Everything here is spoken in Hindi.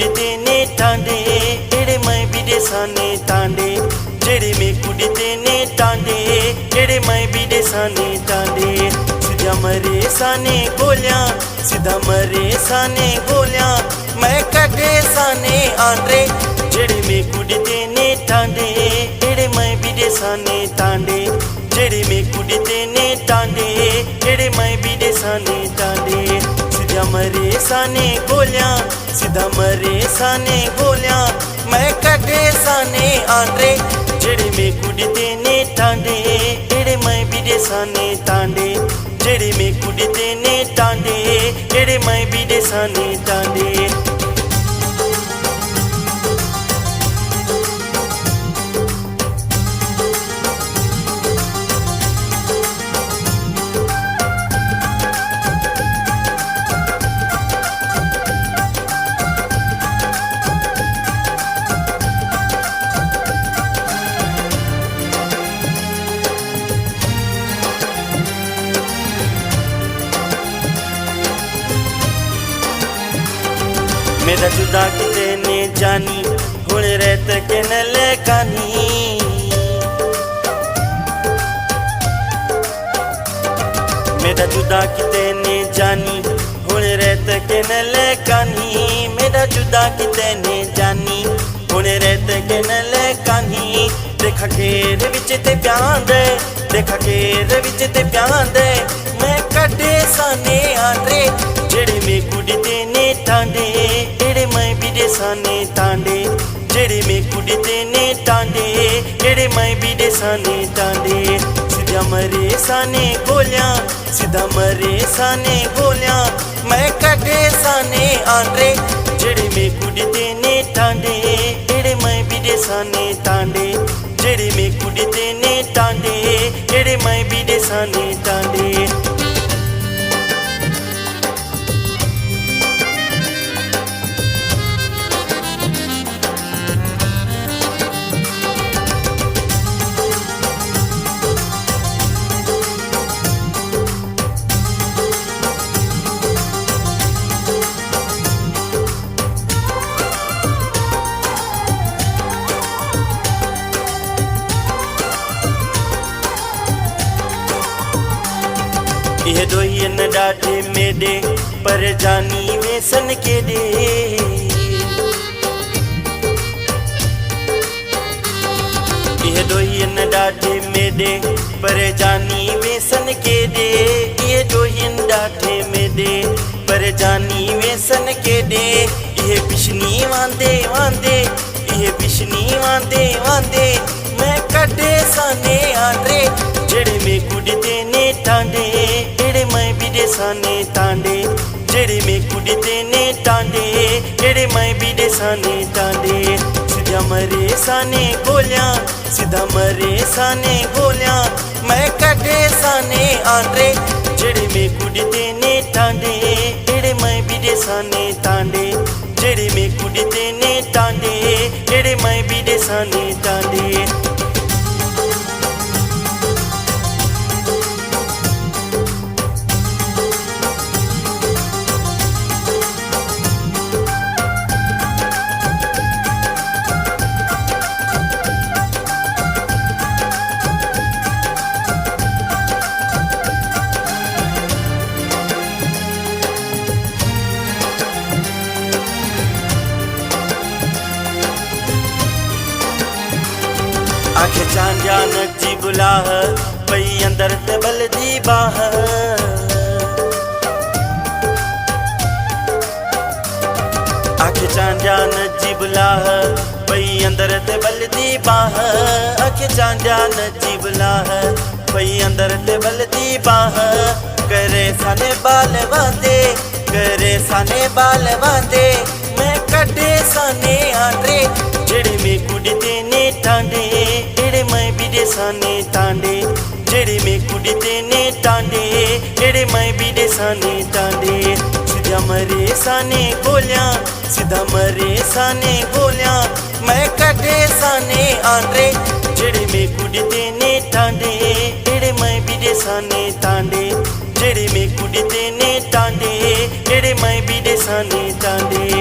कुड़ते ने टांडे एड़े मैं विदेशाने टांडे जेड़े में कुड़ते ने टांडे एड़े मैं विदेशाने टांडे सीधा मरे साने गोलियां सीधा मरे साने गोलियां मैं कटे साने आंड्रे जेड़े में कुड़ते ने टांडे एड़े मैं विदेशाने टांडे जेड़े में कुड़ते ने टांडे एड़े मैं विदेशाने टांडे सीधा मरे साने गोलियां सीधा मरे साने गोलियां मैं कटे साने आंड्रे जेड़े में कुड़ते ने टांडे एड़े मैं विदेशाने टांडे जेड़े में कुड़ते ने टांडे एड़े मैं विदेशाने टांडे मेरा जुदा किते ने जानी हुण रहत के न लेकानी मेरा जुदा किते ने जानी हुण रहत के न लेकानी मेरा जुदा किते ने जानी हुण रहत के न लेकानी देखा घेर विच ते प्यार दे देखा घेर विच ते प्यार दे मैं कटे साने आंड्रे जेड़े में कुड़ते ने टांडे एड़े मैं विदेशाने टांडे जेड़े में कुड़ते ने टांडे एड़े मैं विदेशाने टांडे सीधा मरे साने गोलियां सीधा मरे साने गोलियां मैं कटे साने आंड्रे जेड़े में कुड़ते ने टांडे एड़े मैं विदेशाने टांडे जेड़े में कुड़ते ने टांडे एड़े मैं विदेशाने टांडे यह दोई न डाटे मेडे पर जानी वेसन के दे यह दोई न डाटे मेडे पर जानी वेसन के दे ये दोई न डाटे मेडे पर जानी वेसन के दे यह पिछनी वांदे वांदे यह पिछनी वांदे वांदे मैं कटे साने आंड्रे जेड़े में कुड़ते ने टांडे एड़े मैं विदेशाने टांडे जेड़े में कुड़ते ने टांडे एड़े मैं विदेशाने टांडे सीधा मरे साने गोलियां सीधा मरे साने गोलियां मैं कटे साने आंड्रे जेड़े में कुड़ते ने टांडे एड़े मैं विदेशाने टांडे जेड़े में कुड़ते ने टांडे एड़े मैं विदेशाने टांडे आखे चांजानक जी बुलाह पई अंदर ते बल दी बाह आखे चांजानक जी बुलाह पई अंदर ते बल दी बाह आखे चांजानक जी बुलाह पई अंदर ते बल दी बाह करे साने बाल वांदे करे साने बाल वांदे मैं कटे साने आंड्रे जेड़े में कुड़ते ने टांडे एड़े मैं विदेशाने टांडे जेड़े में कुड़ते ने टांडे एड़े मैं विदेशाने टांडे सीधा मरे साने गोलियां सीधा मरे साने गोलियां मैं कटे साने आंड्रे जेड़े में कुड़ते ने टांडे एड़े मैं विदेशाने टांडे जेड़े में कुड़ते ने टांडे एड़े मैं विदेशाने टांडे